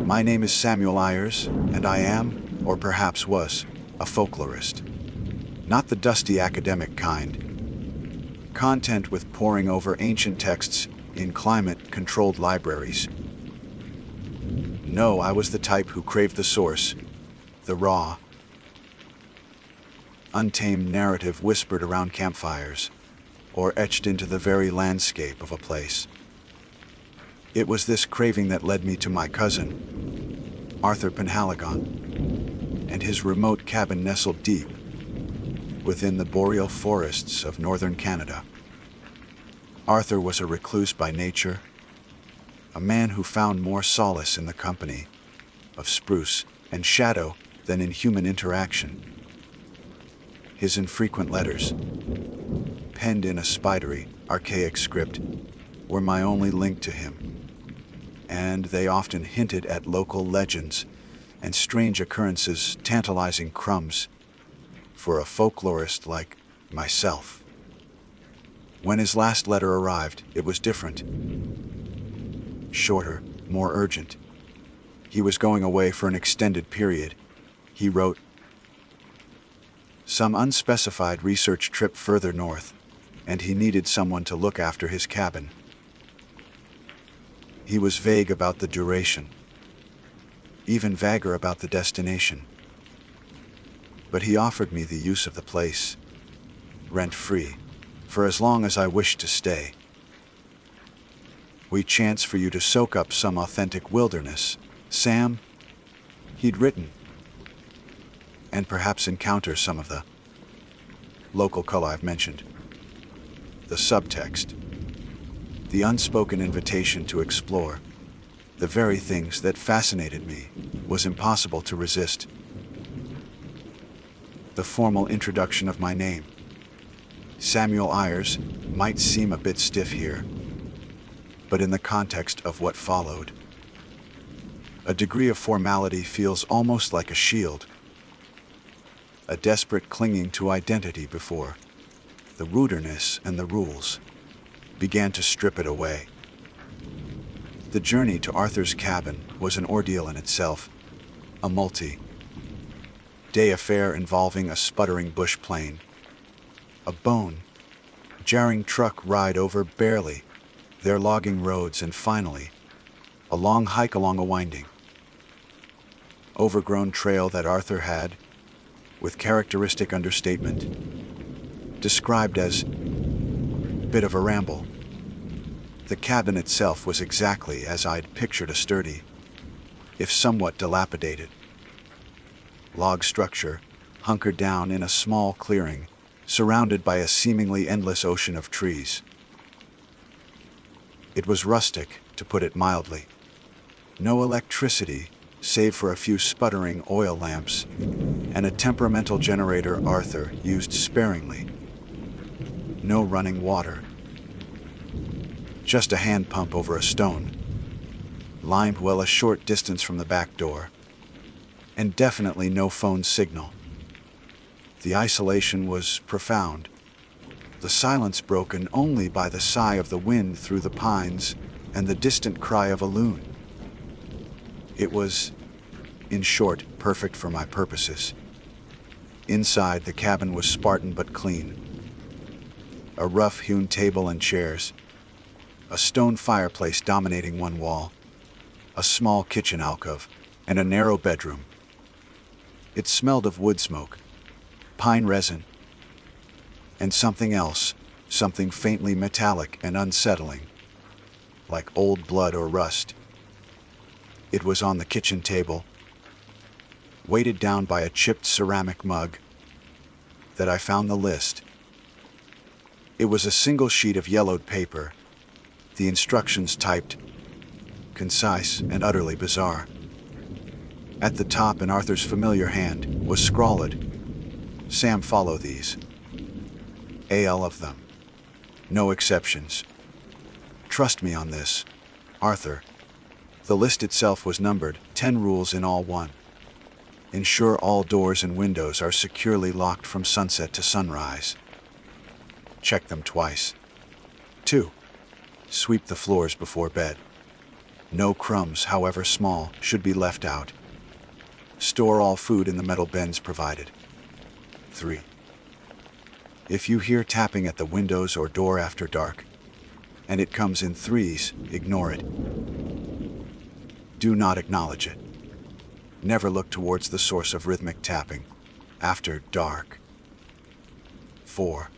My name is Samuel Ayers, and I am, or perhaps was, a folklorist. Not the dusty academic kind. Content with poring over ancient texts in climate-controlled libraries. No, I was the type who craved the source, the raw, untamed narrative whispered around campfires, or etched into the very landscape of a place. It was this craving that led me to my cousin, Arthur Penhaligon, and his remote cabin nestled deep within the boreal forests of northern Canada. Arthur was a recluse by nature, a man who found more solace in the company of spruce and shadow than in human interaction. His infrequent letters, penned in a spidery, archaic script, were my only link to him, and they often hinted at local legends and strange occurrences, tantalizing crumbs for a folklorist like myself. When his last letter arrived, it was different. Shorter, more urgent. He was going away for an extended period. He wrote, some unspecified research trip further north, and he needed someone to look after his cabin. He was vague about the duration, even vaguer about the destination. But he offered me the use of the place, rent-free, for as long as I wished to stay. We chance for you to soak up some authentic wilderness, Sam, he'd written, and perhaps encounter some of the local color I've mentioned. The subtext, the unspoken invitation to explore, the very things that fascinated me, was impossible to resist. The formal introduction of my name, Samuel Ayers, might seem a bit stiff here, but in the context of what followed, a degree of formality feels almost like a shield, a desperate clinging to identity before the rudeness and the rules began to strip it away. The journey to Arthur's cabin was an ordeal in itself, a multi-day affair involving a sputtering bush plane, a bone-jarring truck ride over barely their logging roads, and finally, a long hike along a winding, overgrown trail that Arthur had, with characteristic understatement, described as a bit of a ramble. The cabin itself was exactly as I'd pictured a sturdy, if somewhat dilapidated, log structure hunkered down in a small clearing, surrounded by a seemingly endless ocean of trees. It was rustic, to put it mildly. No electricity, save for a few sputtering oil lamps and a temperamental generator Arthur used sparingly. No running water. Just a hand pump over a stone, lined well a short distance from the back door, and definitely no phone signal. The isolation was profound, the silence broken only by the sigh of the wind through the pines and the distant cry of a loon. It was, in short, perfect for my purposes. Inside, the cabin was Spartan but clean. A rough-hewn table and chairs, a stone fireplace dominating one wall, a small kitchen alcove, and a narrow bedroom. It smelled of wood smoke, pine resin, and something else, something faintly metallic and unsettling, like old blood or rust. It was on the kitchen table, weighted down by a chipped ceramic mug, that I found the list. It was a single sheet of yellowed paper, the instructions typed, concise and utterly bizarre. At the top, in Arthur's familiar hand, was scrawled, Sam, follow these. All of them. No exceptions. Trust me on this, Arthur. The list itself was numbered, 10 rules in all. 1. Ensure all doors and windows are securely locked from sunset to sunrise. Check them twice. 2. Sweep the floors before bed. No crumbs, however small, should be left out. Store all food in the metal bins provided. 3. If you hear tapping at the windows or door after dark, and it comes in threes, ignore it. Do not acknowledge it. Never look towards the source of rhythmic tapping after dark. 4.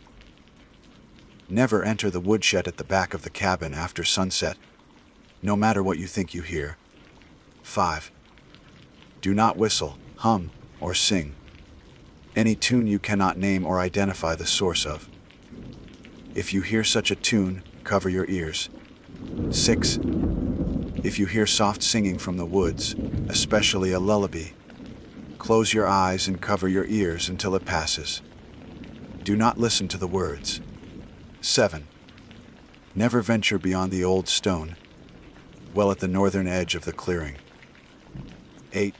Never enter the woodshed at the back of the cabin after sunset, no matter what you think you hear. 5. Do not whistle, hum, or sing any tune you cannot name or identify the source of. If you hear such a tune, cover your ears. 6. If you hear soft singing from the woods, especially a lullaby, close your eyes and cover your ears until it passes. Do not listen to the words. 7. Never venture beyond the old stone well at the northern edge of the clearing. 8.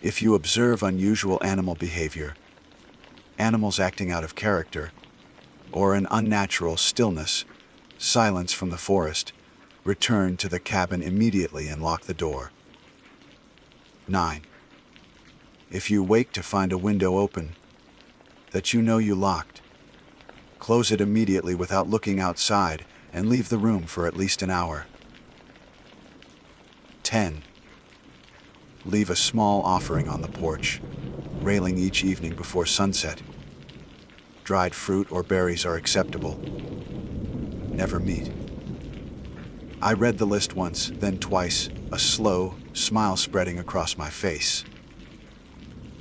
If you observe unusual animal behavior, animals acting out of character, or an unnatural stillness, silence from the forest, return to the cabin immediately and lock the door. 9. If you wake to find a window open that you know you locked, close it immediately without looking outside and leave the room for at least an hour. 10. Leave a small offering on the porch railing each evening before sunset. Dried fruit or berries are acceptable. Never meat. I read the list once, then twice, a slow smile spreading across my face.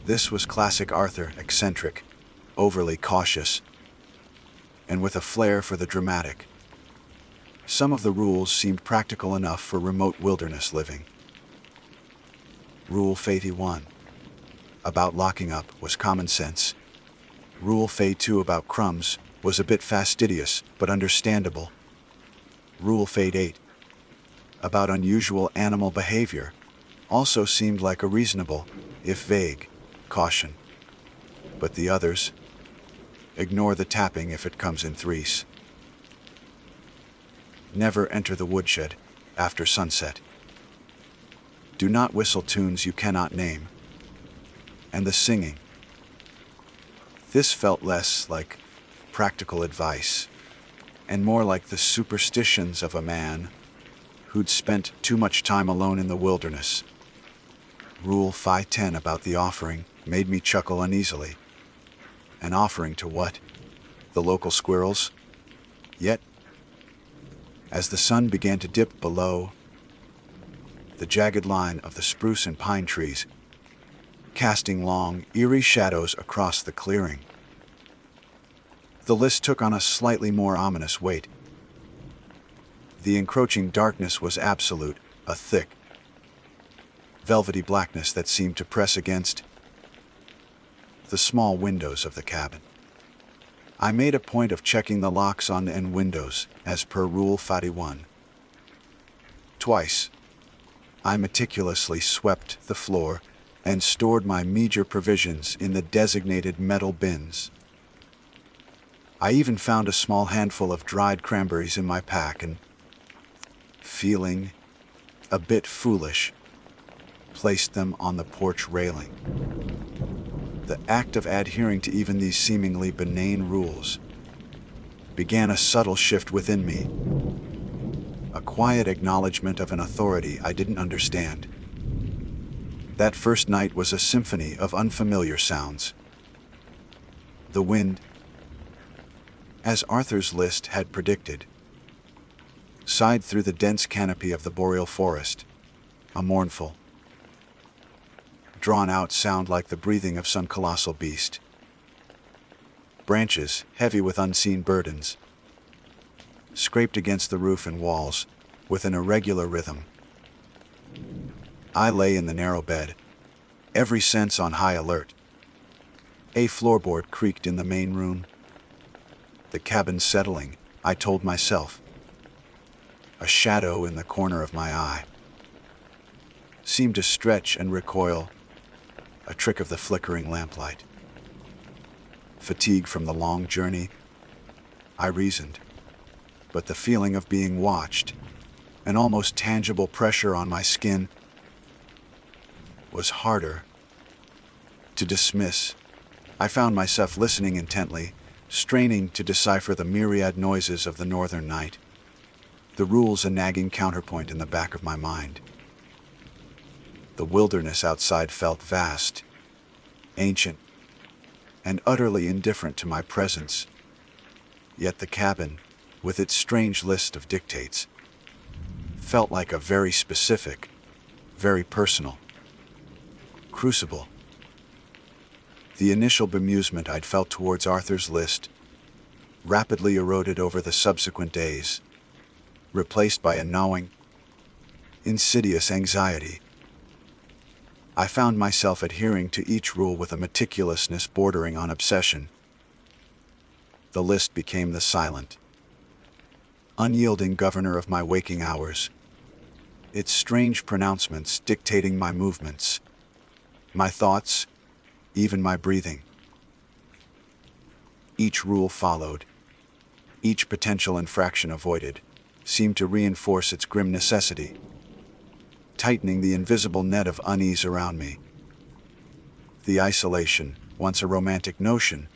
This was classic Arthur, eccentric, overly cautious, and with a flair for the dramatic. Some of the rules seemed practical enough for remote wilderness living. Rule 81 about locking up was common sense. Rule 2 about crumbs was a bit fastidious, but understandable. Rule 8 about unusual animal behavior also seemed like a reasonable, if vague, caution. But the others? Ignore the tapping if it comes in threes. Never enter the woodshed after sunset. Do not whistle tunes you cannot name. And the singing. This felt less like practical advice and more like the superstitions of a man who'd spent too much time alone in the wilderness. Rule 510 about the offering made me chuckle uneasily. An offering to what? The local squirrels? Yet, as the sun began to dip below, the jagged line of the spruce and pine trees, casting long, eerie shadows across the clearing, the list took on a slightly more ominous weight. The encroaching darkness was absolute, a thick, velvety blackness that seemed to press against the small windows of the cabin. I made a point of checking the locks on and windows, as per Rule 51. Twice, I meticulously swept the floor and stored my meager provisions in the designated metal bins. I even found a small handful of dried cranberries in my pack and, feeling a bit foolish, placed them on the porch railing. The act of adhering to even these seemingly benign rules began a subtle shift within me, a quiet acknowledgement of an authority I didn't understand. That first night was a symphony of unfamiliar sounds. The wind, as Arthur's list had predicted, sighed through the dense canopy of the boreal forest, a mournful, drawn-out sound like the breathing of some colossal beast. Branches, heavy with unseen burdens, scraped against the roof and walls with an irregular rhythm. I lay in the narrow bed, every sense on high alert. A floorboard creaked in the main room. The cabin's settling, I told myself. A shadow in the corner of my eye seemed to stretch and recoil, a trick of the flickering lamplight. Fatigue from the long journey, I reasoned, but the feeling of being watched An almost tangible pressure on my skin was harder to dismiss. I found myself listening intently, straining to decipher the myriad noises of the northern night. The rules a nagging counterpoint in the back of my mind. The wilderness outside felt vast, ancient, and utterly indifferent to my presence. Yet the cabin, with its strange list of dictates, felt like a very specific, very personal crucible. The initial bemusement I'd felt towards Arthur's list rapidly eroded over the subsequent days, replaced by a gnawing, insidious anxiety. I found myself adhering to each rule with a meticulousness bordering on obsession. The list became the silent, unyielding governor of my waking hours, its strange pronouncements dictating my movements, my thoughts, even my breathing. Each rule followed, each potential infraction avoided, seemed to reinforce its grim necessity, tightening the invisible net of unease around me. The isolation, once a romantic notion,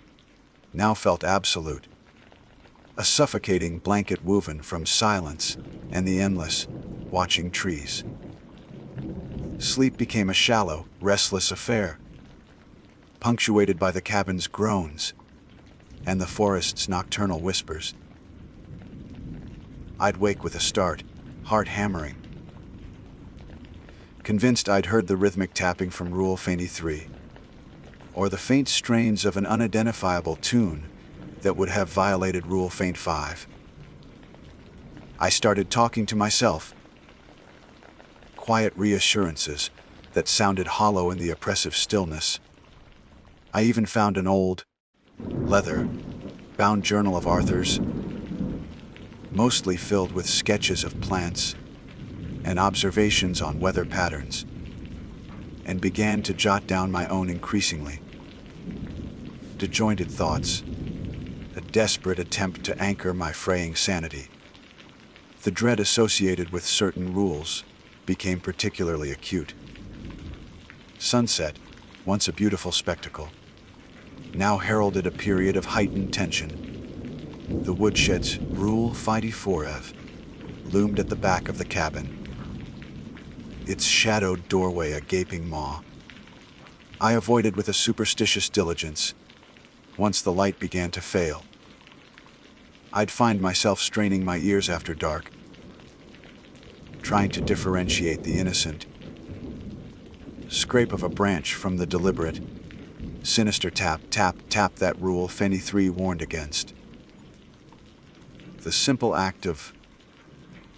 now felt absolute, a suffocating blanket woven from silence and the endless, watching trees. Sleep became a shallow, restless affair, punctuated by the cabin's groans and the forest's nocturnal whispers. I'd wake with a start, heart hammering, convinced I'd heard the rhythmic tapping from Rule 23, or the faint strains of an unidentifiable tune that would have violated Rule 5. I started talking to myself, quiet reassurances that sounded hollow in the oppressive stillness. I even found an old, leather-bound journal of Arthur's, mostly filled with sketches of plants and observations on weather patterns, and began to jot down my own increasingly disjointed thoughts, a desperate attempt to anchor my fraying sanity. The dread associated with certain rules became particularly acute. Sunset, once a beautiful spectacle, now heralded a period of heightened tension. The woodshed's Rule 54F loomed at the back of the cabin, its shadowed doorway a gaping maw. I avoided with a superstitious diligence. Once the light began to fail, I'd find myself straining my ears after dark, trying to differentiate the innocent scrape of a branch from the deliberate, sinister tap, tap, tap that Rule 23 warned against. The simple act of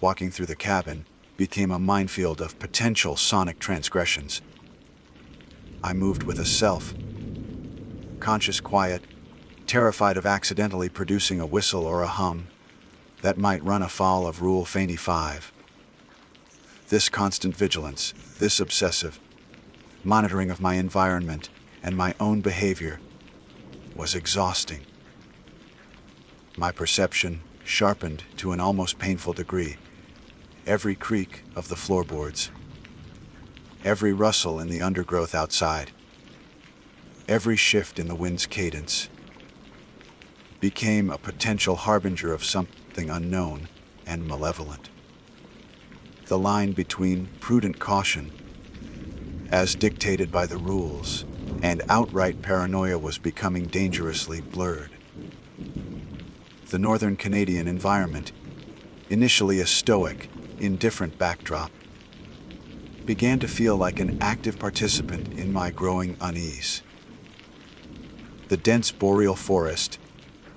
walking through the cabin became a minefield of potential sonic transgressions. I moved with a self-conscious quiet, terrified of accidentally producing a whistle or a hum that might run afoul of Rule 25. This constant vigilance, this obsessive monitoring of my environment and my own behavior was exhausting. My perception sharpened to an almost painful degree. Every creak of the floorboards, every rustle in the undergrowth outside, every shift in the wind's cadence became a potential harbinger of something unknown and malevolent. The line between prudent caution, as dictated by the rules, and outright paranoia was becoming dangerously blurred. The northern Canadian environment, initially a stoic, indifferent backdrop, began to feel like an active participant in my growing unease. The dense boreal forest,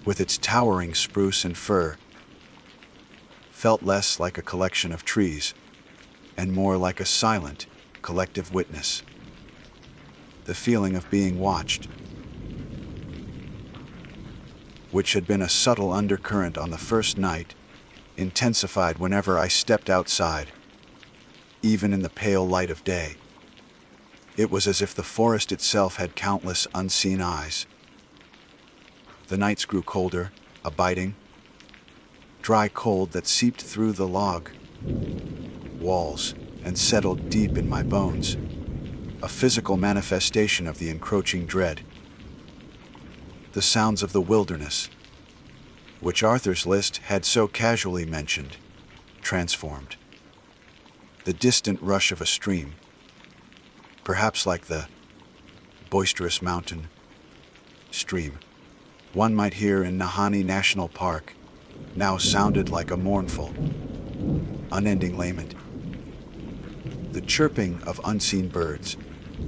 with its towering spruce and fir, felt less like a collection of trees and more like a silent, collective witness. The feeling of being watched, which had been a subtle undercurrent on the first night, intensified whenever I stepped outside, even in the pale light of day. It was as if the forest itself had countless unseen eyes. The nights grew colder, a biting, dry cold that seeped through the log walls, and settled deep in my bones, a physical manifestation of the encroaching dread. The sounds of the wilderness, which Arthur's List had so casually mentioned, transformed. The distant rush of a stream, perhaps like the boisterous mountain stream one might hear in Nahanni National Park, now sounded like a mournful, unending lament. The chirping of unseen birds,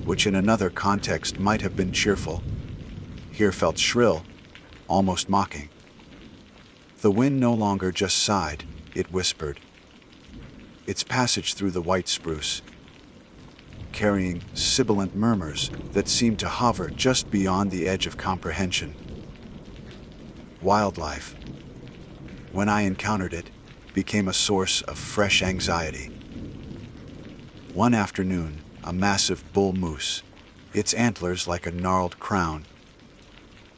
which in another context might have been cheerful, here felt shrill, almost mocking. The wind no longer just sighed, it whispered. Its passage through the white spruce, carrying sibilant murmurs that seemed to hover just beyond the edge of comprehension. Wildlife, when I encountered it, became a source of fresh anxiety. One afternoon, a massive bull moose, its antlers like a gnarled crown,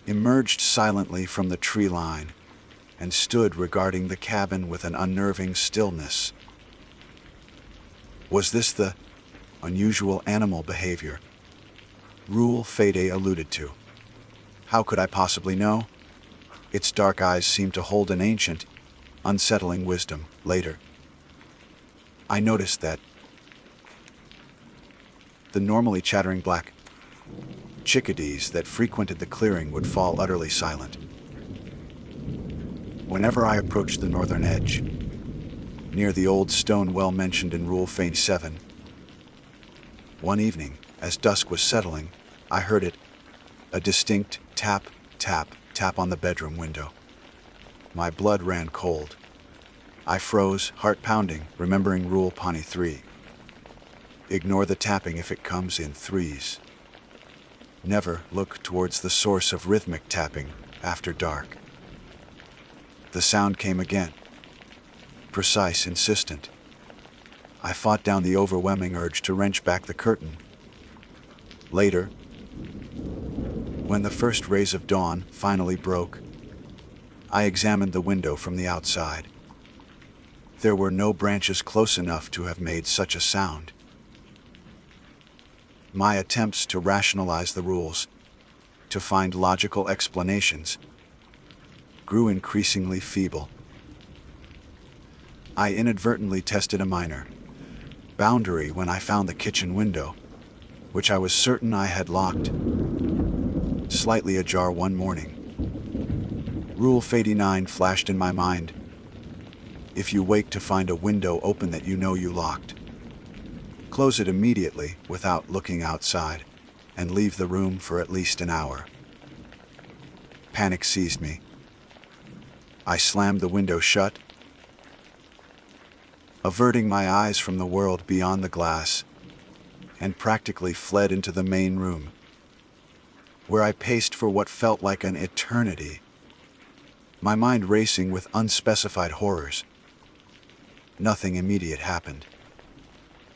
emerged silently from the tree line and stood regarding the cabin with an unnerving stillness. Was this the unusual animal behavior Rule Fede alluded to? How could I possibly know? Its dark eyes seemed to hold an ancient, unsettling wisdom. Later, I noticed that the normally chattering black chickadees that frequented the clearing would fall utterly silent. Whenever I approached the northern edge, near the old stone well mentioned in Rule Fade 7, one evening, as dusk was settling, I heard it, a distinct tap, tap, tap on the bedroom window. My blood ran cold. I froze, heart pounding, remembering Rule Pawnee 3. Ignore the tapping if it comes in threes. Never look towards the source of rhythmic tapping after dark. The sound came again. Precise, insistent. I fought down the overwhelming urge to wrench back the curtain. Later, when the first rays of dawn finally broke, I examined the window from the outside. There were no branches close enough to have made such a sound. My attempts to rationalize the rules, to find logical explanations, grew increasingly feeble. I inadvertently tested a minor boundary when I found the kitchen window, which I was certain I had locked, slightly ajar one morning. Rule 89 flashed in my mind. If you wake to find a window open that you know you locked, close it immediately without looking outside, and leave the room for at least an hour. Panic seized me. I slammed the window shut, averting my eyes from the world beyond the glass, and practically fled into the main room, where I paced for what felt like an eternity, my mind racing with unspecified horrors. Nothing immediate happened,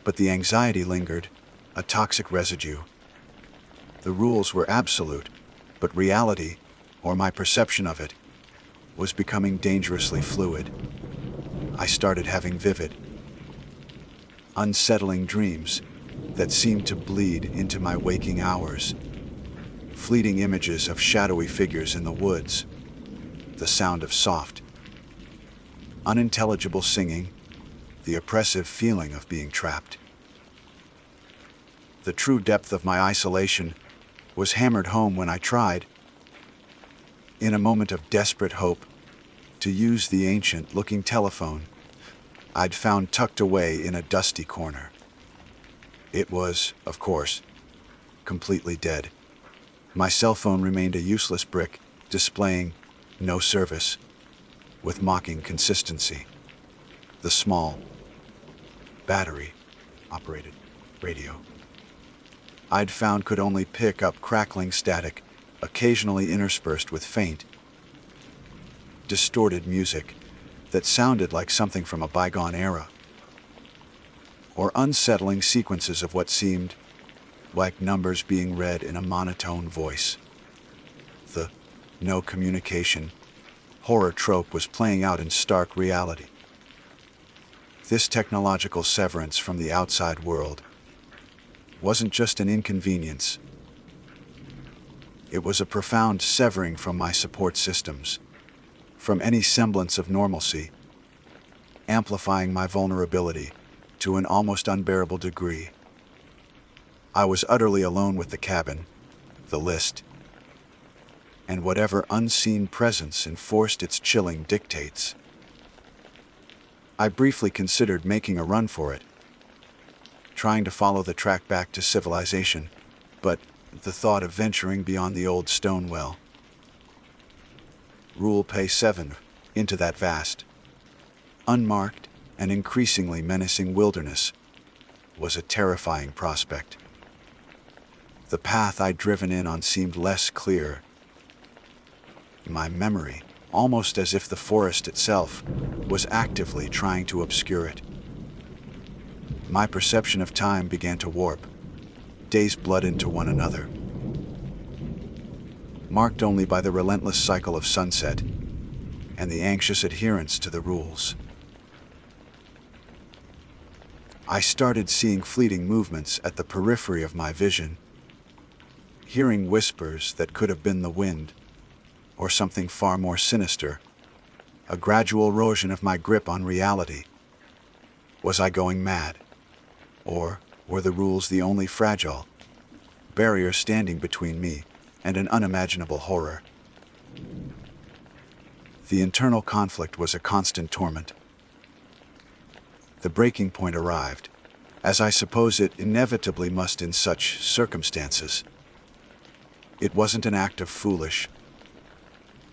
but the anxiety lingered, a toxic residue. The rules were absolute, but reality, or my perception of it, was becoming dangerously fluid. I started having vivid, unsettling dreams that seemed to bleed into my waking hours. Fleeting images of shadowy figures in the woods, the sound of soft, unintelligible singing, the oppressive feeling of being trapped. The true depth of my isolation was hammered home when I tried, in a moment of desperate hope, to use the ancient-looking telephone I'd found tucked away in a dusty corner. It was, of course, completely dead. My cell phone remained a useless brick, displaying no service, with mocking consistency. The small, battery-operated radio I'd found could only pick up crackling static, occasionally interspersed with faint, distorted music that sounded like something from a bygone era, or unsettling sequences of what seemed like numbers being read in a monotone voice. The no communication horror trope was playing out in stark reality. This technological severance from the outside world wasn't just an inconvenience. It was a profound severing from my support systems, from any semblance of normalcy, amplifying my vulnerability to an almost unbearable degree. I was utterly alone with the cabin, the list, and whatever unseen presence enforced its chilling dictates. I briefly considered making a run for it, trying to follow the track back to civilization, but the thought of venturing beyond the old stone well, Rule Pay 7, into that vast, unmarked, and increasingly menacing wilderness was a terrifying prospect. The path I'd driven in on seemed less clear. My memory, almost as if the forest itself was actively trying to obscure it. My perception of time began to warp, days bled into one another, marked only by the relentless cycle of sunset and the anxious adherence to the rules. I started seeing fleeting movements at the periphery of my vision, hearing whispers that could have been the wind, or something far more sinister, a gradual erosion of my grip on reality. Was I going mad? Or were the rules the only fragile barrier standing between me and an unimaginable horror? The internal conflict was a constant torment. The breaking point arrived, as I suppose it inevitably must in such circumstances. It wasn't an act of foolish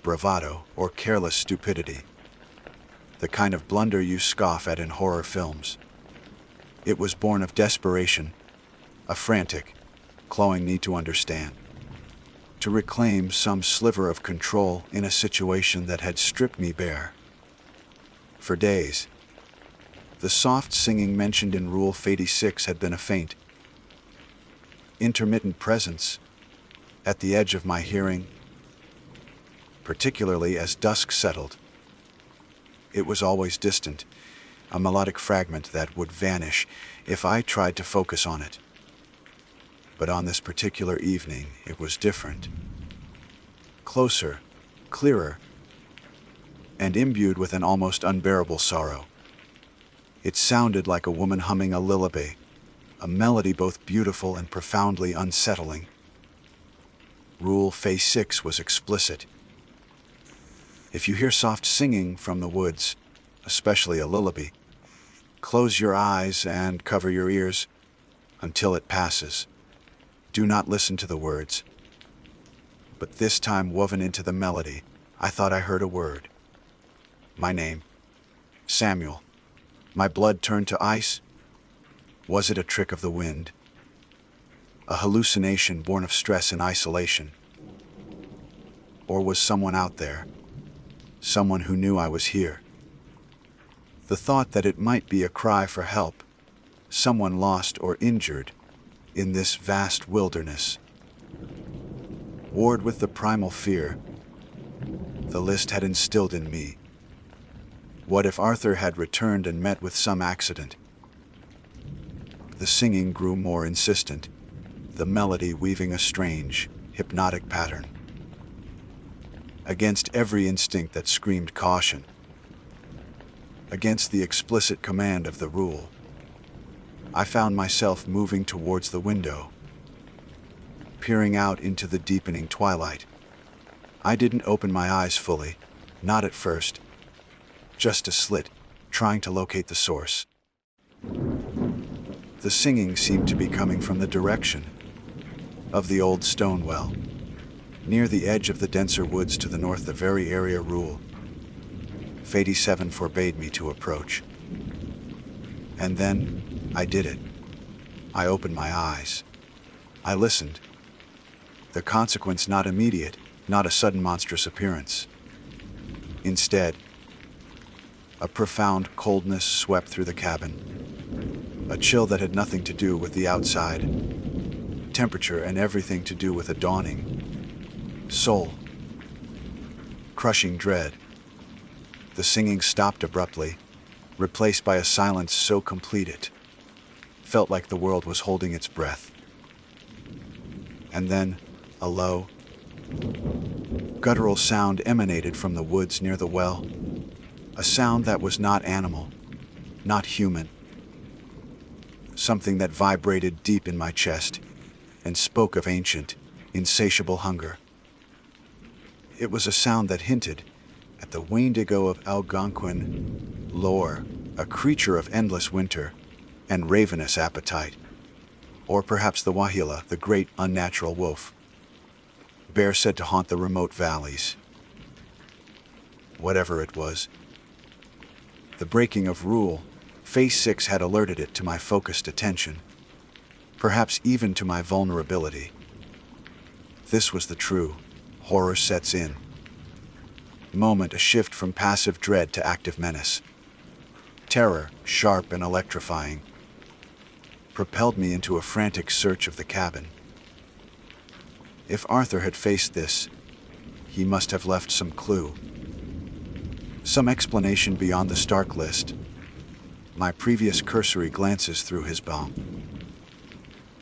bravado or careless stupidity, the kind of blunder you scoff at in horror films. It was born of desperation, a frantic, clawing need to understand, to reclaim some sliver of control in a situation that had stripped me bare. For days, the soft singing mentioned in Rule 86 had been a faint, intermittent presence at the edge of my hearing, particularly as dusk settled. It was always distant, a melodic fragment that would vanish if I tried to focus on it. But on this particular evening, it was different. Closer, clearer, and imbued with an almost unbearable sorrow. It sounded like a woman humming a lullaby, a melody both beautiful and profoundly unsettling. Rule 6 was explicit. If you hear soft singing from the woods, especially a lullaby, close your eyes and cover your ears until it passes. Do not listen to the words. But this time, woven into the melody, I thought I heard a word. My name. Samuel. My blood turned to ice. Was it a trick of the wind? A hallucination born of stress and isolation? Or was someone out there? Someone who knew I was here? The thought that it might be a cry for help, someone lost or injured in this vast wilderness, warred with the primal fear the list had instilled in me. What if Arthur had returned and met with some accident? The singing grew more insistent, the melody weaving a strange, hypnotic pattern. Against every instinct that screamed caution, against the explicit command of the rule, I found myself moving towards the window, peering out into the deepening twilight. I didn't open my eyes fully, not at first, just a slit, trying to locate the source. The singing seemed to be coming from the direction of the old stone well, near the edge of the denser woods to the north, the very area Rule 87 forbade me to approach. And then, I did it. I opened my eyes. I listened. The consequence not immediate, not a sudden monstrous appearance. Instead, a profound coldness swept through the cabin, a chill that had nothing to do with the outside temperature and everything to do with a dawning, soul-crushing dread. The singing stopped abruptly, replaced by a silence so complete it felt like the world was holding its breath. And then, a low, guttural sound emanated from the woods near the well, a sound that was not animal, not human, something that vibrated deep in my chest and spoke of ancient, insatiable hunger. It was a sound that hinted at the Wendigo of Algonquin lore, a creature of endless winter and ravenous appetite, or perhaps the Wahila, the great unnatural wolf, bear said to haunt the remote valleys. Whatever it was, the breaking of rule, Phase 6 had alerted it to my focused attention, perhaps even to my vulnerability. This was the true horror sets in. Moment, a shift from passive dread to active menace. Terror, sharp and electrifying, propelled me into a frantic search of the cabin. If Arthur had faced this, he must have left some clue, some explanation beyond the stark list. My previous cursory glances through his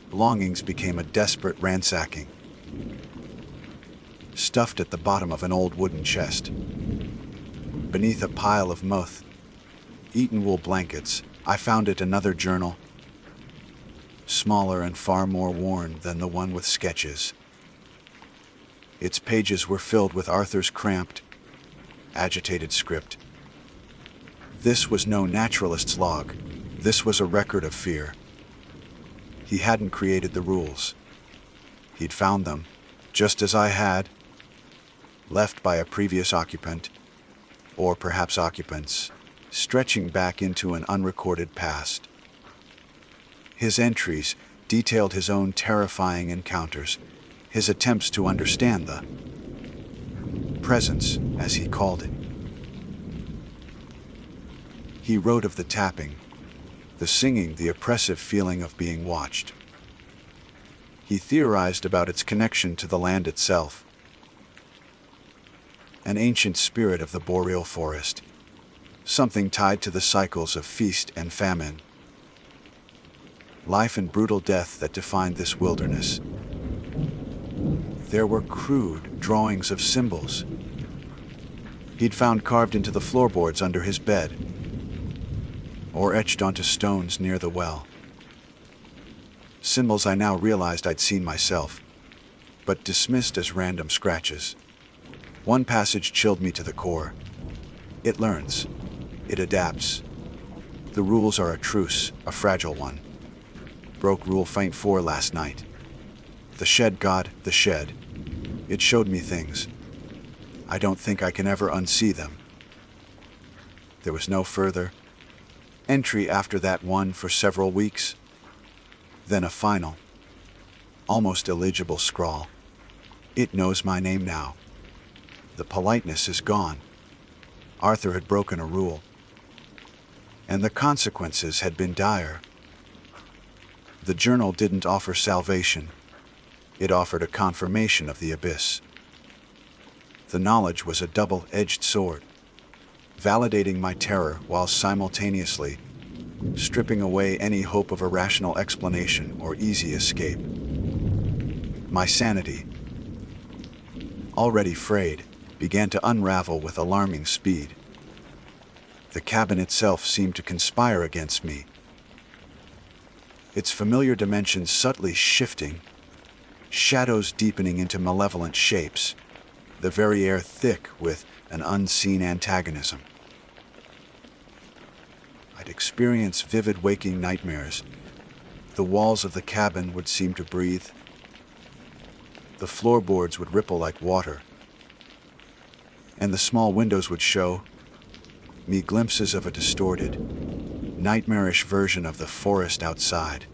belongings became a desperate ransacking. Stuffed at the bottom of an old wooden chest, beneath a pile of moth-eaten wool blankets, I found another journal, smaller and far more worn than the one with sketches. Its pages were filled with Arthur's cramped, agitated script. This was no naturalist's log. This was a record of fear. He hadn't created the rules. He'd found them, just as I had, left by a previous occupant, or perhaps occupants, stretching back into an unrecorded past. His entries detailed his own terrifying encounters, his attempts to understand the presence, as he called it. He wrote of the tapping, the singing, the oppressive feeling of being watched. He theorized about its connection to the land itself, an ancient spirit of the boreal forest, something tied to the cycles of feast and famine, life and brutal death that defined this wilderness. There were crude drawings of symbols he'd found carved into the floorboards under his bed, or etched onto stones near the well. Symbols I now realized I'd seen myself, but dismissed as random scratches. One passage chilled me to the core. It learns. It adapts. The rules are a truce, a fragile one. Broke rule faint 4 last night. The shed, God, the shed. It showed me things. I don't think I can ever unsee them. There was no further entry after that one for several weeks. Then a final, almost illegible scrawl. It knows my name now. The politeness is gone. Arthur had broken a rule, and the consequences had been dire. The journal didn't offer salvation. It offered a confirmation of the abyss. The knowledge was a double-edged sword, validating my terror while simultaneously stripping away any hope of a rational explanation or easy escape. My sanity, already frayed, began to unravel with alarming speed. The cabin itself seemed to conspire against me, its familiar dimensions subtly shifting, shadows deepening into malevolent shapes, the very air thick with an unseen antagonism. I'd experience vivid waking nightmares. The walls of the cabin would seem to breathe. The floorboards would ripple like water, and the small windows would show me glimpses of a distorted, nightmarish version of the forest outside.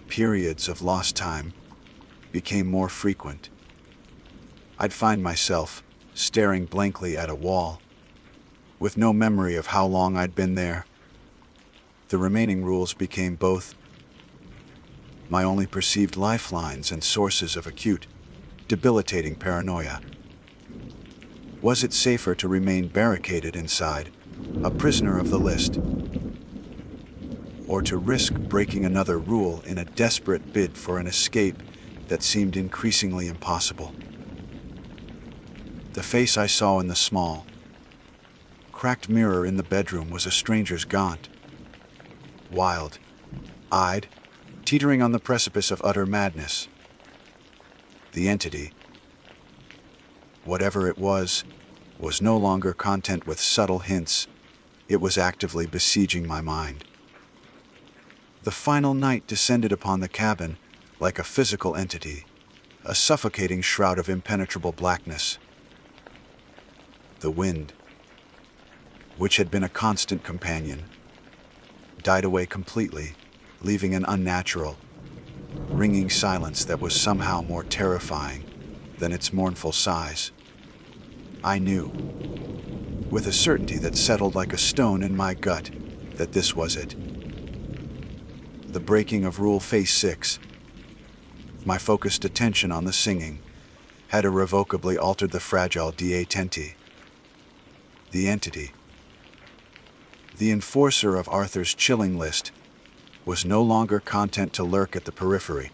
Periods of lost time became more frequent. I'd find myself staring blankly at a wall, with no memory of how long I'd been there. The remaining rules became both my only perceived lifelines and sources of acute, debilitating paranoia. Was it safer to remain barricaded inside, a prisoner of the list, or to risk breaking another rule in a desperate bid for an escape that seemed increasingly impossible. The face I saw in the small, cracked mirror in the bedroom was a stranger's gaunt, wild-eyed, teetering on the precipice of utter madness. The entity, whatever it was no longer content with subtle hints. It was actively besieging my mind. The final night descended upon the cabin like a physical entity, a suffocating shroud of impenetrable blackness. The wind, which had been a constant companion, died away completely, leaving an unnatural, ringing silence that was somehow more terrifying than its mournful sighs. I knew, with a certainty that settled like a stone in my gut, that this was it. The breaking of Rule Phase 6, my focused attention on the singing, had irrevocably altered the fragile da-tenti. The entity, the enforcer of Arthur's chilling list, was no longer content to lurk at the periphery.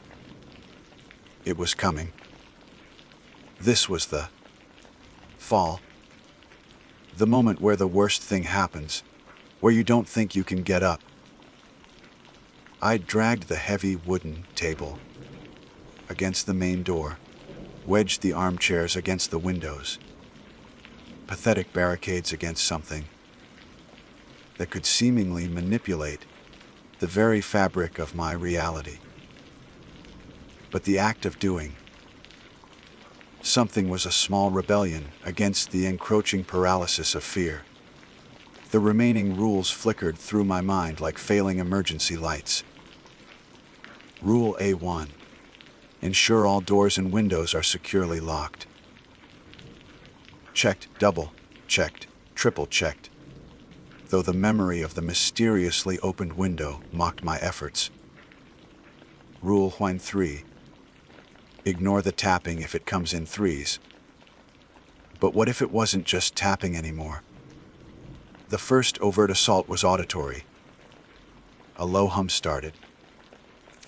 It was coming. This was the fall. The moment where the worst thing happens, where you don't think you can get up. I dragged the heavy wooden table against the main door, wedged the armchairs against the windows, pathetic barricades against something that could seemingly manipulate the very fabric of my reality. But the act of doing something was a small rebellion against the encroaching paralysis of fear. The remaining rules flickered through my mind like failing emergency lights. Rule A1. Ensure all doors and windows are securely locked. Checked, double-checked, triple-checked, though the memory of the mysteriously opened window mocked my efforts. Rule 3. Ignore the tapping if it comes in threes. But what if it wasn't just tapping anymore? The first overt assault was auditory. A low hum started,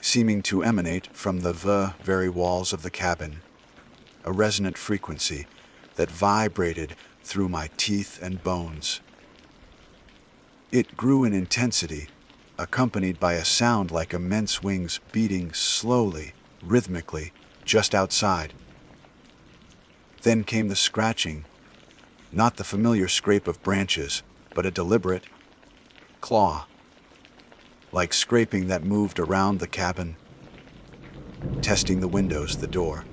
seeming to emanate from the very walls of the cabin, a resonant frequency that vibrated through my teeth and bones. It grew in intensity, accompanied by a sound like immense wings beating slowly, rhythmically, just outside. Then came the scratching, not the familiar scrape of branches, but a deliberate claw, like scraping that moved around the cabin, testing the windows, the door.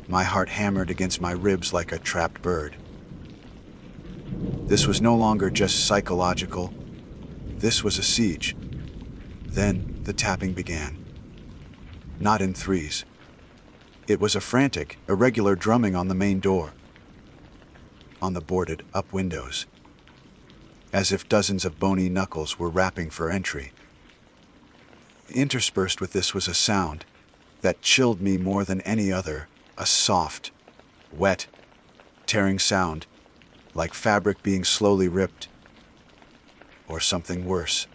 My heart hammered against my ribs like a trapped bird. This was no longer just psychological. This was a siege. Then the tapping began. Not in threes. It was a frantic, irregular drumming on the main door, on the boarded-up windows, as if dozens of bony knuckles were rapping for entry. Interspersed with this was a sound that chilled me more than any other, a soft, wet, tearing sound, like fabric being slowly ripped, or something worse.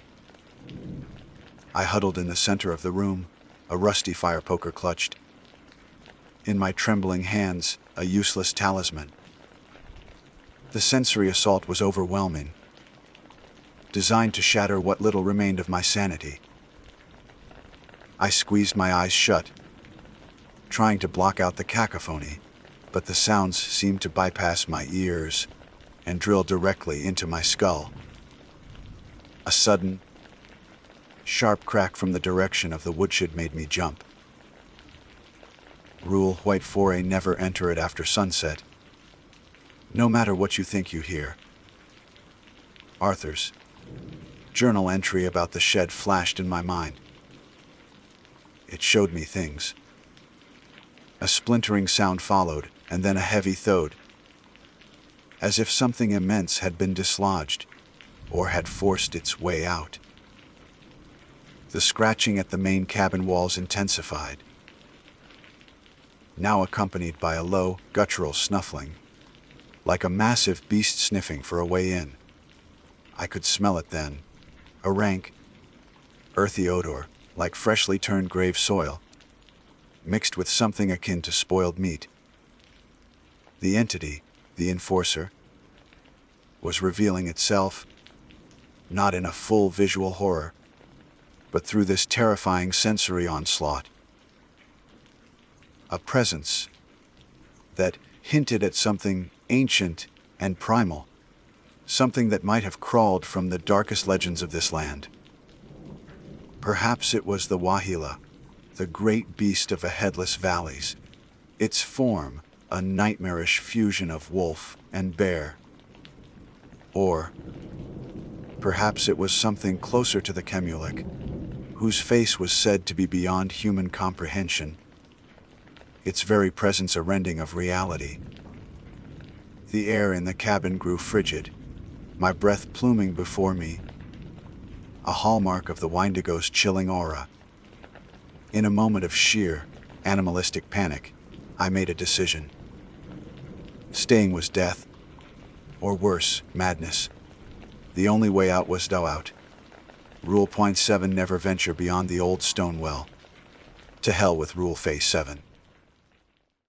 I huddled in the center of the room, a rusty fire poker clutched. In my trembling hands, a useless talisman. The sensory assault was overwhelming, designed to shatter what little remained of my sanity. I squeezed my eyes shut, trying to block out the cacophony, but the sounds seemed to bypass my ears and drill directly into my skull. A sudden, sharp crack from the direction of the woodshed made me jump. Rule 4a: never enter it after sunset, no matter what you think you hear. Arthur's journal entry about the shed flashed in my mind. It showed me things. A splintering sound followed, and then a heavy thud, as if something immense had been dislodged, or had forced its way out. The scratching at the main cabin walls intensified, now accompanied by a low, guttural snuffling, like a massive beast sniffing for a way in. I could smell it then, a rank, earthy odor, like freshly turned grave soil, mixed with something akin to spoiled meat. The entity, the enforcer, was revealing itself, not in a full visual horror, but through this terrifying sensory onslaught. A presence that hinted at something ancient and primal, something that might have crawled from the darkest legends of this land. Perhaps it was the Wahila, the great beast of the headless valleys, its form a nightmarish fusion of wolf and bear. Or perhaps it was something closer to the Kemulik, whose face was said to be beyond human comprehension, its very presence a rending of reality. The air in the cabin grew frigid, my breath pluming before me, a hallmark of the Wendigo's chilling aura. In a moment of sheer, animalistic panic, I made a decision. Staying was death, or worse, madness. The only way out was out. Rule Point 7: never venture beyond the old stone well. To hell with Rule Phase 7.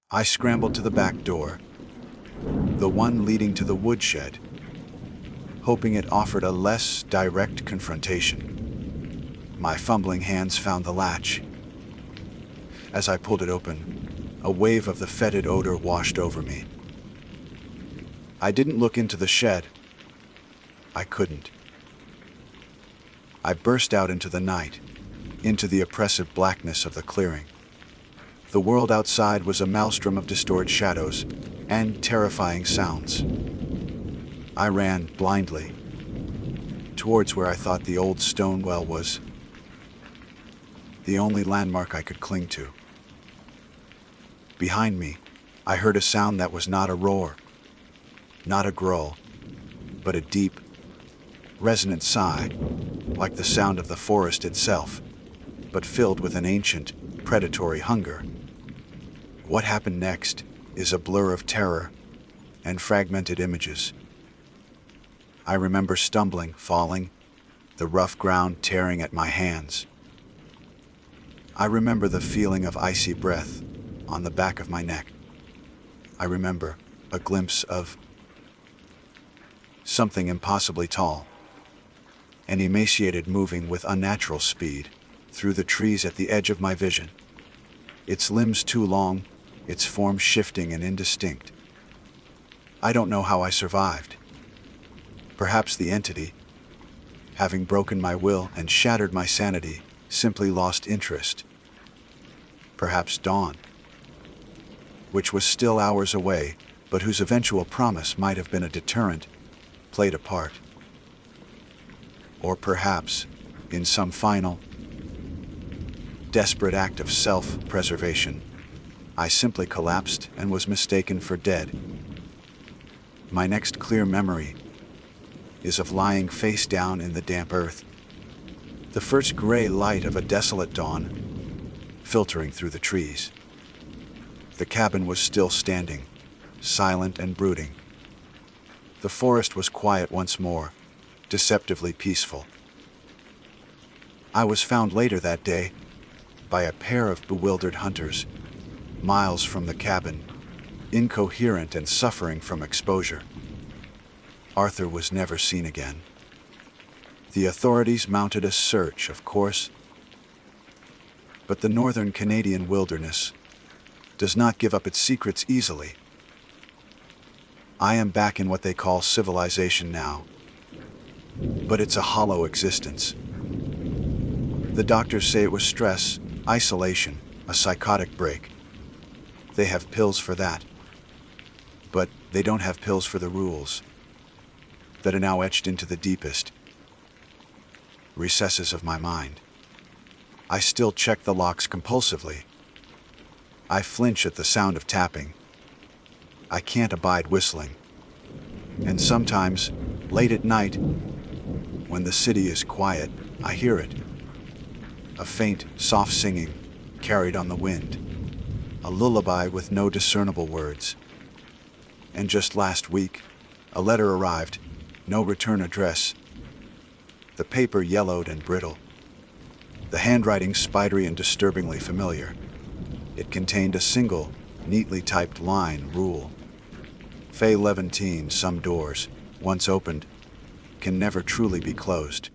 I scrambled to the back door, the one leading to the woodshed, hoping it offered a less direct confrontation. My fumbling hands found the latch. As I pulled it open, a wave of the fetid odor washed over me. I didn't look into the shed. I couldn't. I burst out into the night, into the oppressive blackness of the clearing. The world outside was a maelstrom of distorted shadows and terrifying sounds. I ran blindly towards where I thought the old stone well was, the only landmark I could cling to. Behind me, I heard a sound that was not a roar, not a growl, but a deep, resonant sigh, like the sound of the forest itself, but filled with an ancient, predatory hunger. What happened next is a blur of terror and fragmented images. I remember stumbling, falling, the rough ground tearing at my hands. I remember the feeling of icy breath on the back of my neck. I remember a glimpse of something impossibly tall and emaciated, moving with unnatural speed through the trees at the edge of my vision. Its limbs too long, its form shifting and indistinct. I don't know how I survived. Perhaps the entity, having broken my will and shattered my sanity, simply lost interest. Perhaps dawn, which was still hours away, but whose eventual promise might have been a deterrent, played a part. Or perhaps, in some final, desperate act of self-preservation, I simply collapsed and was mistaken for dead. My next clear memory is of lying face down in the damp earth, the first gray light of a desolate dawn filtering through the trees. The cabin was still standing, silent and brooding. The forest was quiet once more, deceptively peaceful. I was found later that day by a pair of bewildered hunters, miles from the cabin, incoherent and suffering from exposure. Arthur was never seen again. The authorities mounted a search, of course, but the northern Canadian wilderness does not give up its secrets easily. I am back in what they call civilization now, but it's a hollow existence. The doctors say it was stress, isolation, a psychotic break. They have pills for that, but they don't have pills for the rules that are now etched into the deepest recesses of my mind. I still check the locks compulsively. I flinch at the sound of tapping. I can't abide whistling. And sometimes, late at night, when the city is quiet, I hear it. A faint, soft singing, carried on the wind. A lullaby with no discernible words. And just last week, a letter arrived, no return address, the paper yellowed and brittle. The handwriting spidery and disturbingly familiar. It contained a single, neatly typed line rule. Fay Levantine, some doors, once opened, can never truly be closed.